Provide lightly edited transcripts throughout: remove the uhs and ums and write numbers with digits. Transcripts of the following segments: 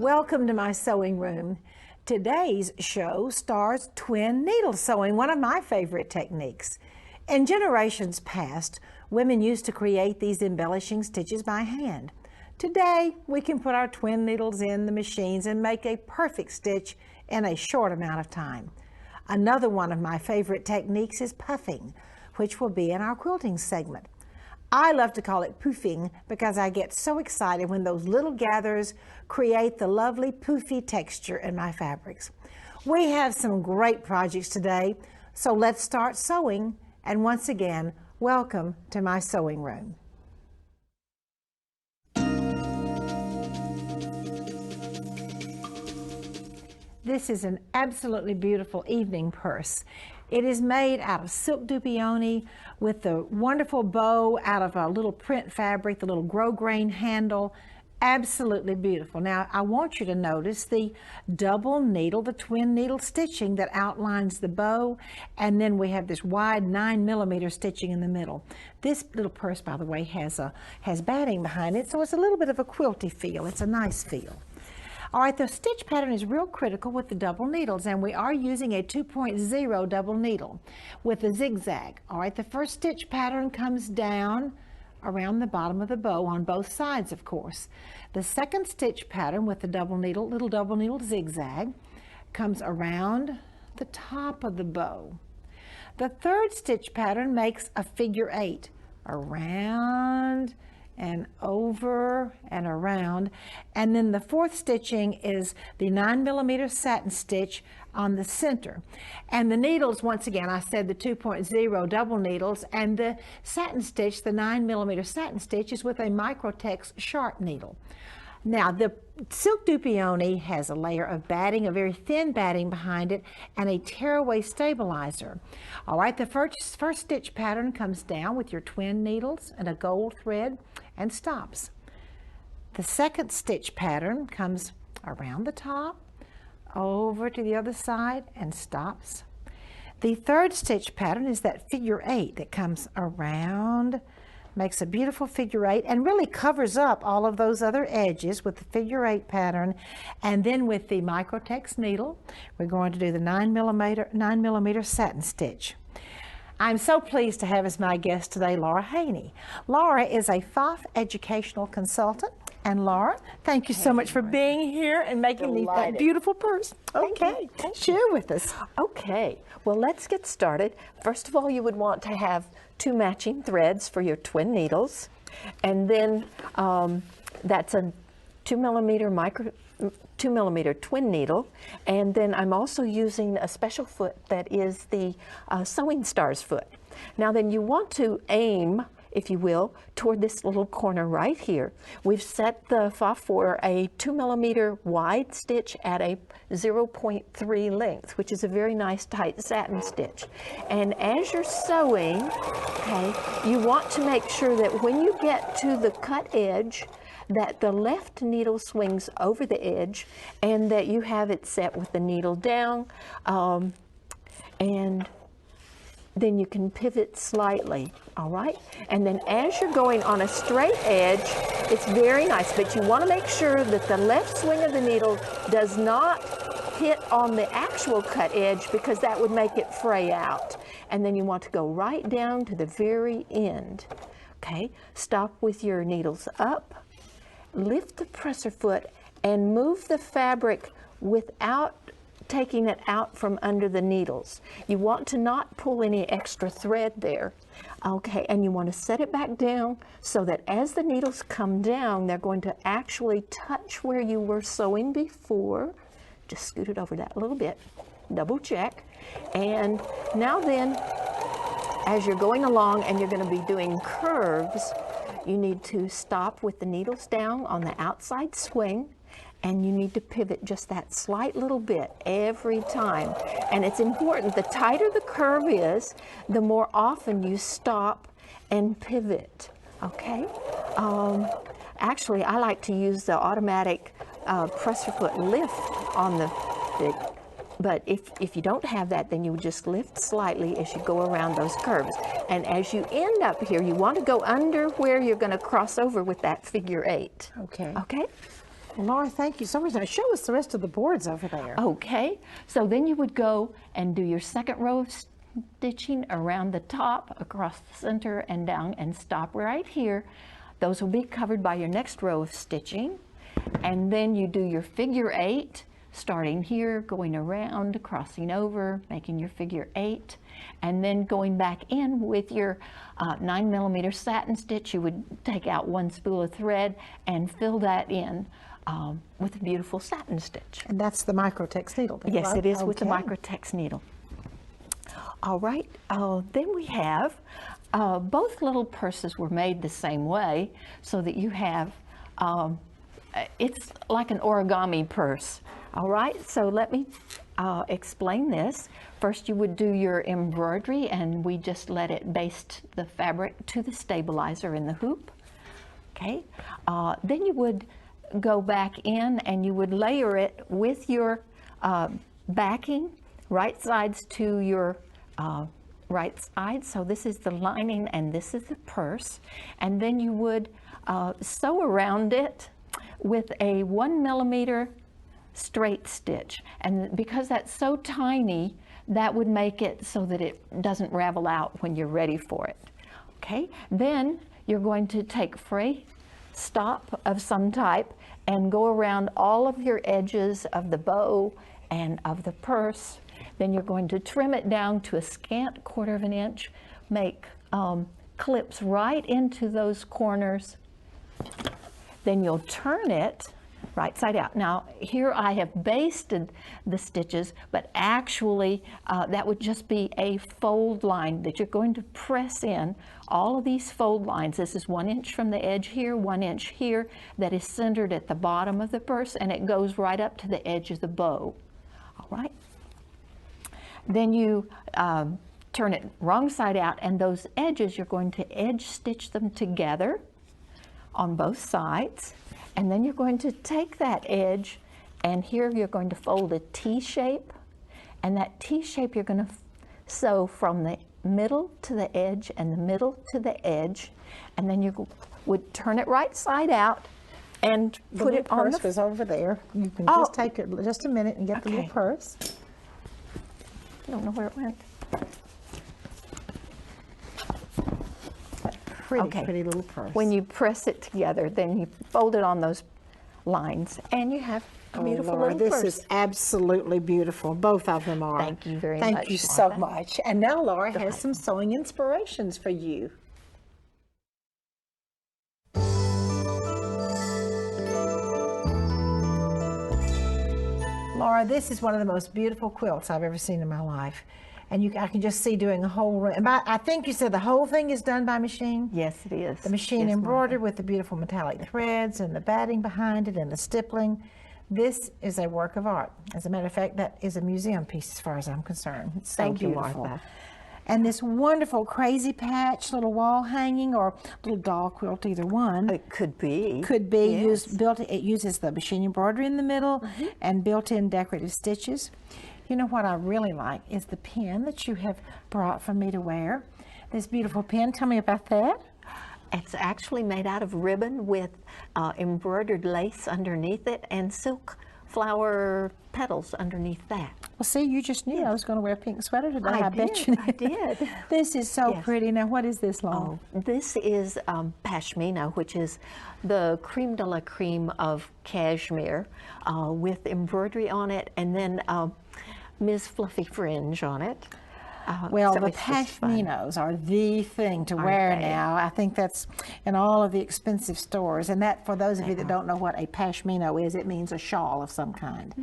Welcome to my sewing room. Today's show stars twin needle sewing, one of my favorite techniques. In generations past, women used to create these embellishing stitches by hand. Today, we can put our twin needles in the machines and make a perfect stitch in a short amount of time. Another one of my favorite techniques is puffing, which will be in our quilting segment. I love to call it poofing because I get so excited when those little gathers create the lovely poofy texture in my fabrics. We have some great projects today, so let's start sewing. And once again, welcome to my sewing room. This is an absolutely beautiful evening purse. It is made out of silk dupioni with the wonderful bow out of a little print fabric, the little grosgrain handle. Absolutely beautiful. Now, I want you to notice the double needle, the twin needle stitching that outlines the bow, and then we have this wide 9mm stitching in the middle. This little purse, by the way, has batting behind it, so it's a little bit of a quilty feel. It's a nice feel. All right, the stitch pattern is real critical with the double needles, and we are using a 2.0 double needle with a zigzag. All right, the first stitch pattern comes down around the bottom of the bow on both sides, of course. The second stitch pattern with the double needle, little double needle zigzag, comes around the top of the bow. The third stitch pattern makes a figure 8, around and over and around, and then the fourth stitching is the 9mm satin stitch on the center. And the needles, once again, I said the 2.0 double needles, and the satin stitch, the 9mm satin stitch, is with a Microtex sharp needle. Now, the silk dupioni has a layer of batting, a very thin batting behind it, and a tearaway stabilizer. All right, the first stitch pattern comes down with your twin needles and a gold thread and stops. The second stitch pattern comes around the top, over to the other side, and stops. The third stitch pattern is that figure 8 that comes around, makes a beautiful figure 8, and really covers up all of those other edges with the figure 8 pattern. And then with the Microtex needle, we're going to do the 9mm satin stitch. I'm so pleased to have as my guest today Laura Haynie. Laura is a FOF educational consultant. And Laura, thank you so much for being here and making me that beautiful purse. Okay, share with us. Okay, well, let's get started. First of all, you would want to have 2 matching threads for your twin needles, and then that's a 2mm twin needle, and then I'm also using a special foot that is the sewing stars foot. Now then, you want to aim, if you will, toward this little corner right here. We've set the FOF for a 2mm wide stitch at a 0.3 length, which is a very nice tight satin stitch. And as you're sewing, okay, you want to make sure that when you get to the cut edge, that the left needle swings over the edge and that you have it set with the needle down, and then you can pivot slightly, all right? And then as you're going on a straight edge, it's very nice, but you want to make sure that the left swing of the needle does not hit on the actual cut edge, because that would make it fray out. And then you want to go right down to the very end, okay? Stop with your needles up, lift the presser foot, and move the fabric without taking it out from under the needles. You want to not pull any extra thread there. Okay, and you want to set it back down so that as the needles come down, they're going to actually touch where you were sewing before. Just scoot it over that a little bit, double check. And now then, as you're going along and you're going to be doing curves, you need to stop with the needles down on the outside swing, and you need to pivot just that slight little bit every time. And it's important, the tighter the curve is, the more often you stop and pivot, okay? Actually, I like to use the automatic presser foot lift on the but if you don't have that, then you would just lift slightly as you go around those curves. And as you end up here, you want to go under where you're going to cross over with that figure 8. Okay. Okay? Well, Laura, thank you so much. Now show us the rest of the boards over there. Okay, so then you would go and do your second row of stitching around the top, across the center and down, and stop right here. Those will be covered by your next row of stitching. And then you do your figure 8, starting here, going around, crossing over, making your figure 8, and then going back in with your 9mm satin stitch. You would take out one spool of thread and fill that in with a beautiful satin stitch. And that's the Microtex needle there, Yes, right? it is with the Okay. Microtex needle. All right, then we have, both little purses were made the same way, so that you have, it's like an origami purse. All right, so let me explain this. First, you would do your embroidery, and we just let it baste the fabric to the stabilizer in the hoop. Okay, then you would go back in and you would layer it with your backing, right sides to your right side. So this is the lining and this is the purse. And then you would sew around it with a 1mm straight stitch. And because that's so tiny, that would make it so that it doesn't ravel out when you're ready for it. Okay, then you're going to take fray stop of some type and go around all of your edges of the bow and of the purse. Then you're going to trim it down to a scant 1/4 of an inch, make clips right into those corners. Then you'll turn it right side out. Now here I have basted the stitches, but actually that would just be a fold line that you're going to press in. All of these fold lines, this is 1 inch from the edge here, 1 inch here, that is centered at the bottom of the purse, and it goes right up to the edge of the bow. All right. Then you turn it wrong side out, and those edges, you're going to edge stitch them together on both sides. And then you're going to take that edge, and here you're going to fold a T shape, and that T shape you're going to sew from the middle to the edge and the middle to the edge, and then you would turn it right side out and put it on the purse was over there. You can just take it just a minute and get the little purse. I don't know where it went. Pretty little purse. When you press it together, then you fold it on those lines, and you have a beautiful Laura, little this purse. is absolutely beautiful. Both of them are. Thank you very much. Thank you so Martha. much. And now Laura has some sewing inspirations for you. Laura, this is one of the most beautiful quilts I've ever seen in my life. And I can just see doing a whole room. And I think you said the whole thing is done by machine? Yes, it is. The machine Yes, embroidered with the beautiful metallic threads and the batting behind it and the stippling. This is a work of art. As a matter of fact, that is a museum piece as far as I'm concerned. It's so Thank you, beautiful. Martha. And this wonderful crazy patch little wall hanging or little doll quilt, either one. It could be. Could be Yes. it uses the machine embroidery in the middle and built-in decorative stitches. You know what I really like is the pin that you have brought for me to wear. This beautiful pin. Tell me about that. It's actually made out of ribbon with embroidered lace underneath it and silk flower petals underneath that. Well, see, you just knew I was going to wear a pink sweater today. I bet did, you I did. This is so Yes. pretty. Now, what is this, Laura? This is pashmina, which is the creme de la creme of cashmere with embroidery on it, and then Ms. Fluffy fringe on it. Well, so the it's just fun. pashminos are the thing to wear they? now. I think that's in all of the expensive stores. And that, for those of you that don't know what a pashmino is, it means a shawl of some kind.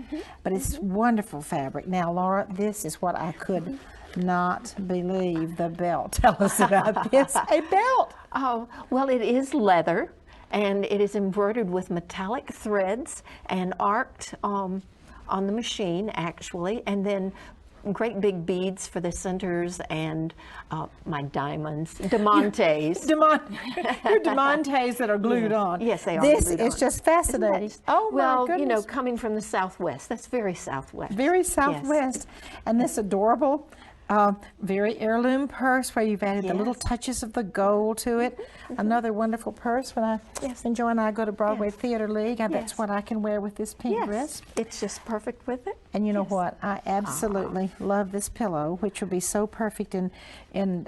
But it's wonderful fabric. Now, Laura, this is what I could not believe, the belt. Tell us about this. A belt. Oh, well, it is leather, and it is embroidered with metallic threads and arced on the machine, actually, and then great big beads for the centers and my diamonds, diamantes. Your diamantes that are glued on. Yes, they are. This glued is on. just fascinating. Isn't that- Oh, well, my you know, goodness. coming from the Southwest, that's very Southwest. Very Southwest. And this adorable Very heirloom purse where you've added the little touches of the gold to it. Another wonderful purse. When Joy and I go to Broadway Theater League, that's what I can wear with this pink dress. It's just perfect with it. And you know what? I absolutely love this pillow, which will be so perfect in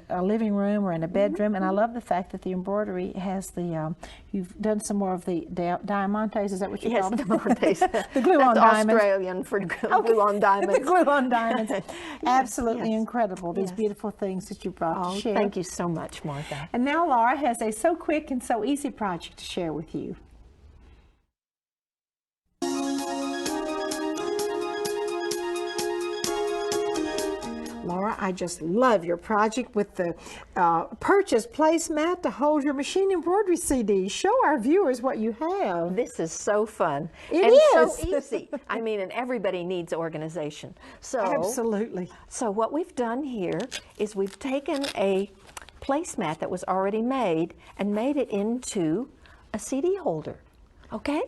a living room or in a bedroom. And I love the fact that the embroidery has the, you've done some more of the diamantes, is that what you call them? Diamantes. The glue-on diamonds. Australian for glue-on diamonds. The glue-on diamonds. Absolutely incredible, these beautiful things that you brought to share. Thank you so much, Martha. And now Laura has a so quick and so easy project to share with you. Laura, I just love your project with the purchase placemat to hold your machine embroidery CDs. Show our viewers what you have. This is so fun. It is. So easy. I mean, and everybody needs organization. So, absolutely. So what we've done here is we've taken a placemat that was already made and made it into a CD holder. Okay?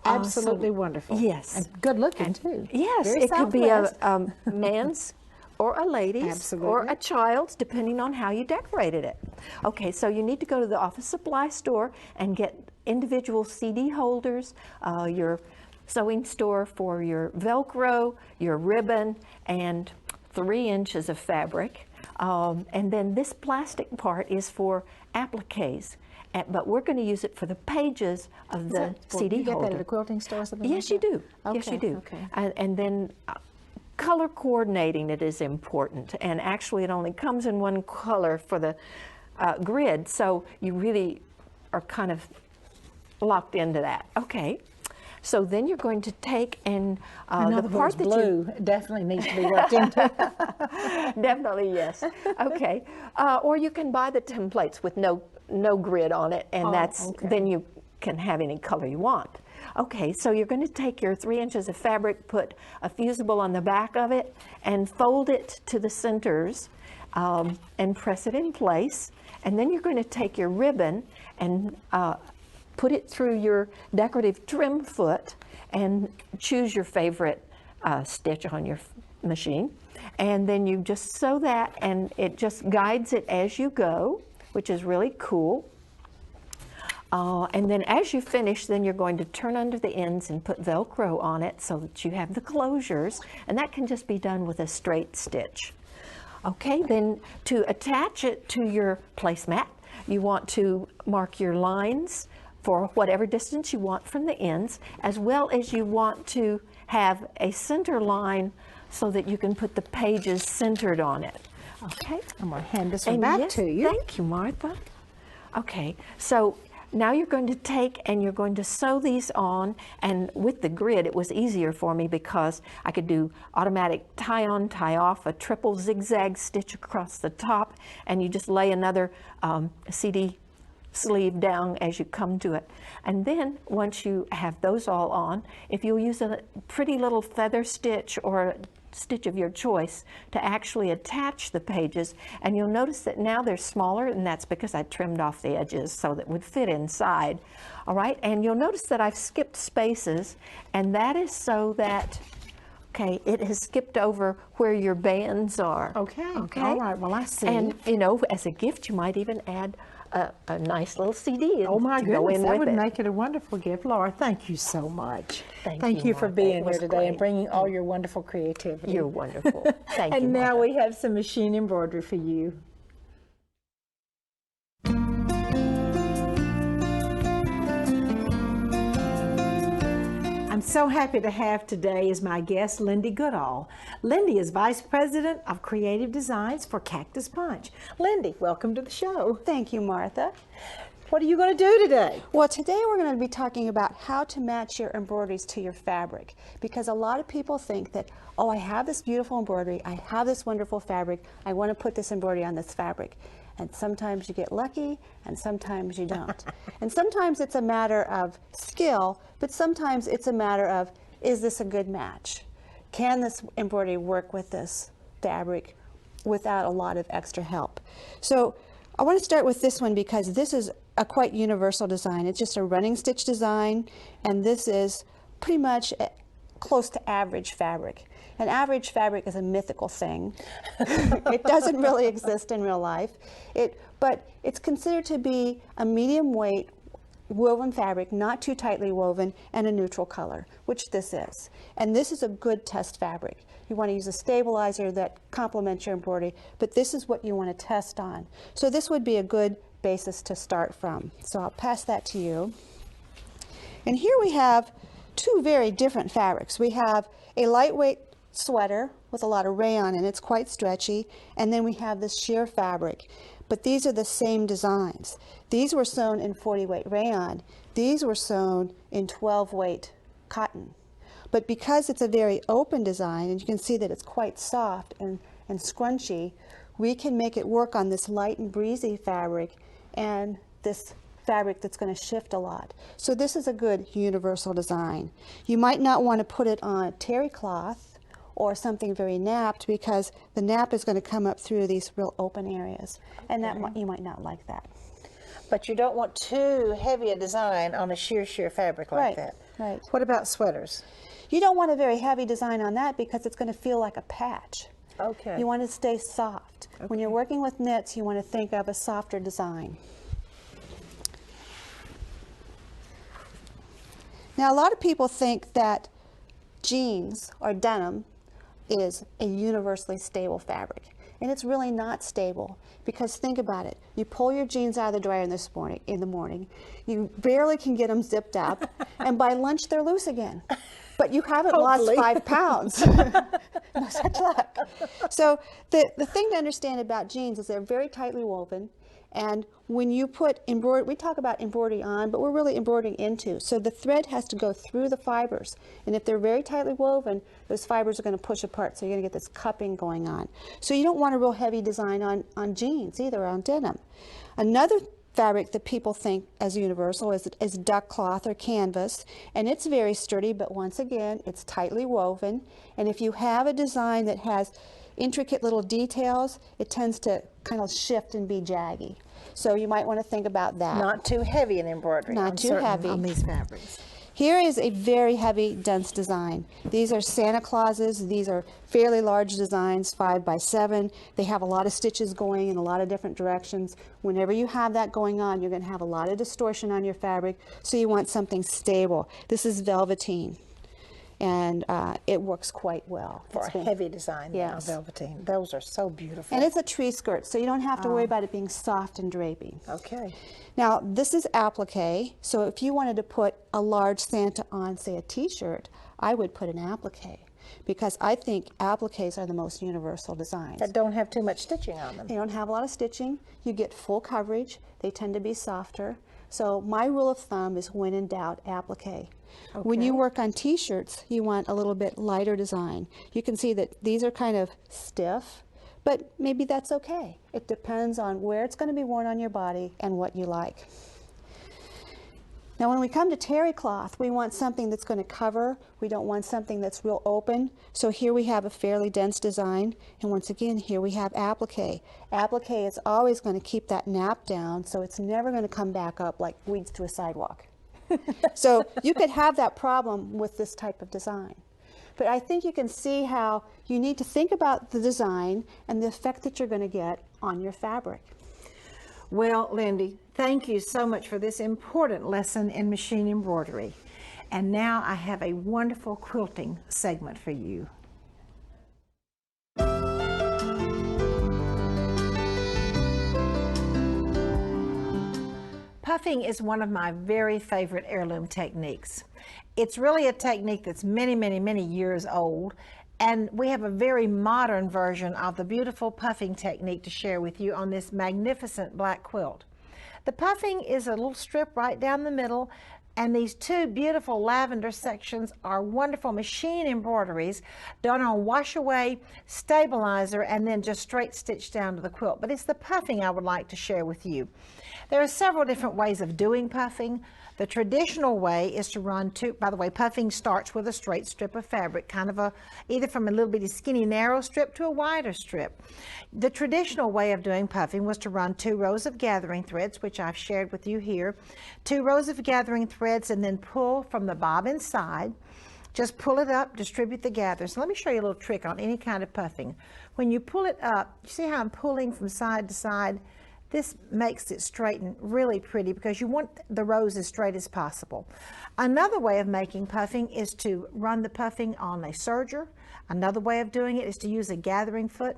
Absolutely wonderful. Yes. And good looking, too. Yes, Very it could be Southwest. a man's or a lady's or a child's, depending on how you decorated it. Okay, so you need to go to the office supply store and get individual CD holders, your sewing store for your Velcro, your ribbon, and 3 inches of fabric. And then this plastic part is for appliques. But we're going to use it for the pages of the CD holder. You get that at a quilting store or something? Yes, you do. Okay, yes, you do. Okay. And then color coordinating it is important. And actually, it only comes in one color for the grid, so you really are kind of locked into that. Okay. So then you're going to take and the part that blue definitely needs to be worked into. Definitely, yes. Okay. Or you can buy the templates with no grid on it, and then you can have any color you want. Okay, so you're going to take your 3 inches of fabric, put a fusible on the back of it, and fold it to the centers and press it in place. And then you're going to take your ribbon and put it through your decorative trim foot and choose your favorite stitch on your machine. And then you just sew that, and it just guides it as you go, which is really cool. And then as you finish, then you're going to turn under the ends and put Velcro on it so that you have the closures, and that can just be done with a straight stitch. Okay, then to attach it to your placemat, you want to mark your lines for whatever distance you want from the ends, as well as you want to have a center line so that you can put the pages centered on it. Okay, I'm going to hand this one back to you. Thank you, Martha. Okay, so now you're going to take and you're going to sew these on, and with the grid it was easier for me because I could do automatic tie on, tie off, a triple zigzag stitch across the top, and you just lay another CD sleeve down as you come to it. And then once you have those all on, if you'll use a pretty little feather stitch or a stitch of your choice to actually attach the pages, and you'll notice that now they're smaller, and that's because I trimmed off the edges so that would fit inside. All right, and you'll notice that I've skipped spaces, and that is so that it has skipped over where your bands are. Okay. All right, well, I see. And you know, as a gift you might even add a nice little CD. Oh my goodness, goodness, that would make it a wonderful gift. Laura, thank you so much. Thank you for Martha. being here today and bringing all your wonderful creativity. You're wonderful. Thank you. And now Martha. we have some machine embroidery for you. I'm so happy to have today as my guest Lindee Goodall. Lindee is Vice President of Creative Designs for Cactus Punch. Lindee, welcome to the show. Thank you, Martha. What are you going to do today? Well, today we're going to be talking about how to match your embroideries to your fabric, because a lot of people think that, oh, I have this beautiful embroidery, I have this wonderful fabric, I want to put this embroidery on this fabric. And sometimes you get lucky, and sometimes you don't. And sometimes it's a matter of skill, but sometimes it's a matter of, is this a good match? Can this embroidery work with this fabric without a lot of extra help? So I want to start with this one because this is a quite universal design. It's just a running stitch design, and this is pretty much close to average fabric. An average fabric is a mythical thing. It doesn't really exist in real life. But it's considered to be a medium weight woven fabric, not too tightly woven, and a neutral color, which this is. And this is a good test fabric. You want to use a stabilizer that complements your embroidery, but this is what you want to test on. So this would be a good basis to start from. So I'll pass that to you. And here we have two very different fabrics. We have a lightweight sweater with a lot of rayon and it's quite stretchy, and then we have this sheer fabric. But these are the same designs. These were sewn in 40 weight rayon. These were sewn in 12 weight cotton. But because it's a very open design, and you can see that it's quite soft and scrunchy, we can make it work on this light and breezy fabric and this fabric that's going to shift a lot. So this is a good universal design. You might not want to put it on terry cloth or something very napped, because the nap is going to come up through these real open areas, and that you might not like that. But you don't want too heavy a design on a sheer fabric like that. Right. What about sweaters? You don't want a very heavy design on that because it's going to feel like a patch. Okay. You want to stay soft. Okay. When you're working with knits, you want to think of a softer design. Now, a lot of people think that jeans or denim is a universally stable fabric, and it's really not stable, because think about it. You pull your jeans out of the dryer in the morning, you barely can get them zipped up, and by lunch they're loose again. But you haven't lost 5 pounds. No such luck. So the thing to understand about jeans is they're very tightly woven, and when you put embroidery, we talk about embroidery on, but we're really embroidering into. So the thread has to go through the fibers, and if they're very tightly woven, those fibers are going to push apart, so you're going to get this cupping going on. So you don't want a real heavy design on jeans either, on denim. Another fabric that people think as universal is duck cloth or canvas, and it's very sturdy, but once again, it's tightly woven. And if you have a design that has intricate little details, it tends to kind of shift and be jaggy. So you might want to think about that. Not too heavy in embroidery. Not too heavy on these fabrics. Here is a very heavy, dense design. These are Santa Clauses. These are fairly large designs, 5 by 7. They have a lot of stitches going in a lot of different directions. Whenever you have that going on, you're going to have a lot of distortion on your fabric, so you want something stable. This is velveteen, and it works quite well. For a heavy design, yes. Velveteen. Those are so beautiful. And it's a tree skirt, so you don't have to worry about it being soft and drapey. Okay. Now, this is applique, so if you wanted to put a large Santa on, say, a t-shirt, I would put an applique, because I think appliques are the most universal designs. That don't have too much stitching on them. They don't have a lot of stitching. You get full coverage. They tend to be softer. So my rule of thumb is, when in doubt, applique. Okay. When you work on t-shirts, you want a little bit lighter design. You can see that these are kind of stiff, but maybe that's okay. It depends on where it's going to be worn on your body and what you like. Now, when we come to terry cloth, we want something that's going to cover. We don't want something that's real open. So here we have a fairly dense design, and once again, here we have applique. Applique is always going to keep that nap down, so it's never going to come back up like weeds to a sidewalk. So you could have that problem with this type of design. But I think you can see how you need to think about the design and the effect that you're going to get on your fabric. Well, Lindee, thank you so much for this important lesson in machine embroidery. And now I have a wonderful quilting segment for you. Puffing is one of my very favorite heirloom techniques. It's really a technique that's many years old, and we have a very modern version of the beautiful puffing technique to share with you on this magnificent black quilt. The puffing is a little strip right down the middle, and these two beautiful lavender sections are wonderful machine embroideries done on wash away, stabilizer, and then just straight stitched down to the quilt. But it's the puffing I would like to share with you. There are several different ways of doing puffing. The traditional way is to run two, by the way, puffing starts with a straight strip of fabric, kind of either from a little bitty skinny narrow strip to a wider strip. The traditional way of doing puffing was to run 2 rows of gathering threads, which I've shared with you here, 2 rows of gathering threads, and then pull from the bobbin side. Just pull it up, distribute the gather. So let me show you a little trick on any kind of puffing. When you pull it up, you see how I'm pulling from side to side? This makes it straighten really pretty because you want the rows as straight as possible. Another way of making puffing is to run the puffing on a serger. Another way of doing it is to use a gathering foot.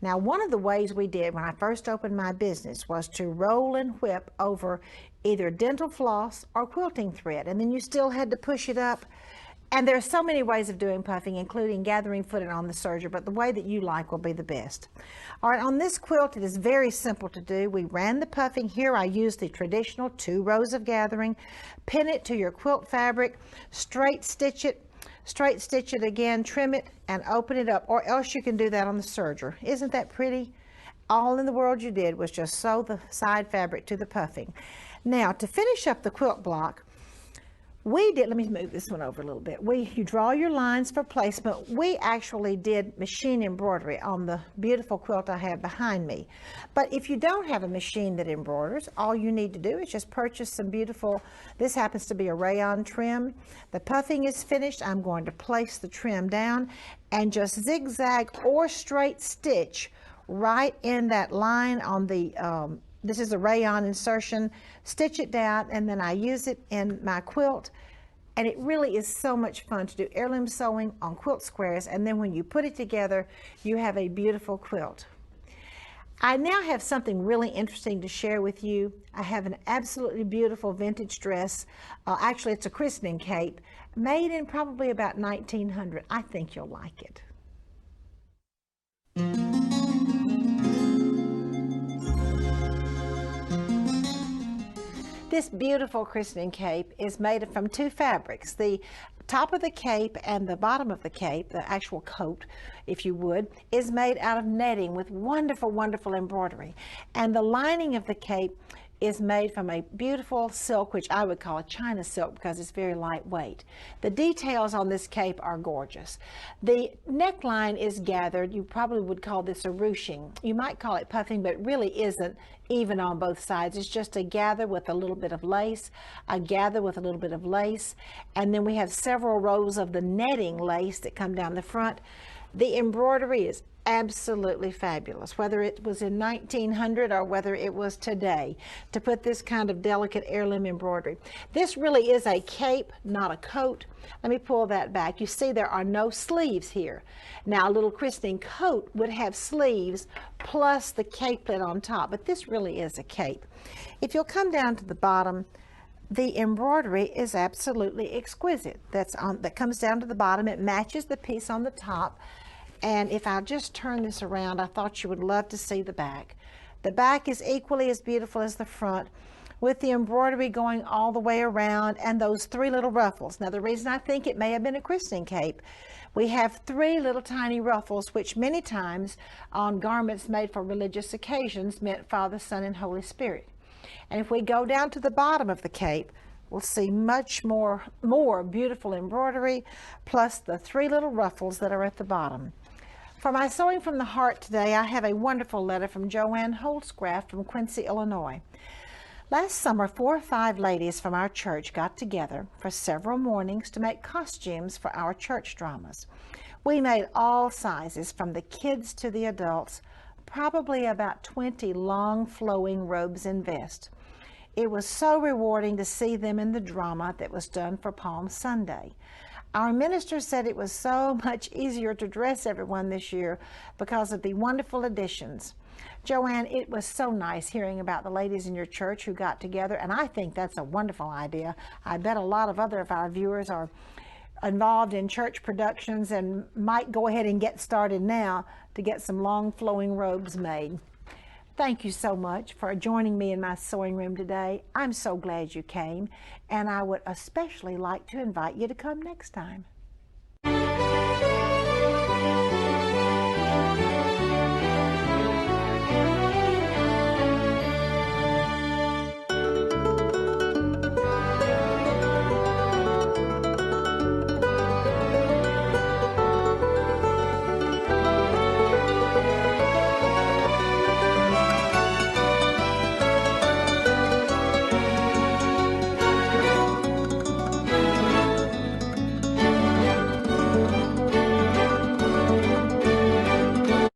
Now, one of the ways we did when I first opened my business was to roll and whip over either dental floss or quilting thread, and then you still had to push it up. And there are so many ways of doing puffing, including gathering foot and on the serger, but the way that you like will be the best. All right, on this quilt, it is very simple to do. We ran the puffing. Here I used the traditional 2 rows of gathering. Pin it to your quilt fabric, straight stitch it again, trim it, and open it up, or else you can do that on the serger. Isn't that pretty? All in the world you did was just sew the side fabric to the puffing. Now, to finish up the quilt block, let me move this one over a little bit. You draw your lines for placement. We actually did machine embroidery on the beautiful quilt I have behind me. But if you don't have a machine that embroiders, all you need to do is just purchase some beautiful, this happens to be a rayon trim. The puffing is finished. I'm going to place the trim down and just zigzag or straight stitch right in that line on the, this is a rayon insertion, stitch it down, and then I use it in my quilt. And it really is so much fun to do heirloom sewing on quilt squares, and then when you put it together, you have a beautiful quilt. I now have something really interesting to share with you. I have an absolutely beautiful vintage dress. Actually, it's a christening cape, made in probably about 1900. I think you'll like it. This beautiful christening cape is made from 2 fabrics. The top of the cape and the bottom of the cape, the actual coat, if you would, is made out of netting with wonderful, wonderful embroidery. And the lining of the cape is made from a beautiful silk, which I would call a China silk because it's very lightweight. The details on this cape are gorgeous. The neckline is gathered. You probably would call this a ruching. You might call it puffing, but it really isn't even on both sides. It's just a gather with a little bit of lace, a gather with a little bit of lace, and then we have several rows of the netting lace that come down the front. The embroidery is absolutely fabulous, whether it was in 1900 or whether it was today, to put this kind of delicate heirloom embroidery. This really is a cape, not a coat. Let me pull that back. You see there are no sleeves here. Now, a little christening coat would have sleeves plus the capelet on top, but this really is a cape. If you'll come down to the bottom, the embroidery is absolutely exquisite. That comes down to the bottom. It matches the piece on the top. And if I'll just turn this around, I thought you would love to see the back. The back is equally as beautiful as the front, with the embroidery going all the way around and those 3 little ruffles. Now, the reason I think it may have been a christening cape, we have 3 little tiny ruffles, which many times on garments made for religious occasions meant Father, Son, and Holy Spirit. And if we go down to the bottom of the cape, we'll see much more beautiful embroidery, plus the 3 little ruffles that are at the bottom. For my Sewing from the Heart today, I have a wonderful letter from Joanne Holzgraff from Quincy, Illinois. Last summer, 4 or 5 ladies from our church got together for several mornings to make costumes for our church dramas. We made all sizes, from the kids to the adults, probably about 20 long flowing robes and vests. It was so rewarding to see them in the drama that was done for Palm Sunday. Our minister said it was so much easier to dress everyone this year because of the wonderful additions. Joanne, it was so nice hearing about the ladies in your church who got together, and I think that's a wonderful idea. I bet a lot of other of our viewers are involved in church productions and might go ahead and get started now to get some long flowing robes made. Thank you so much for joining me in my sewing room today. I'm so glad you came, and I would especially like to invite you to come next time.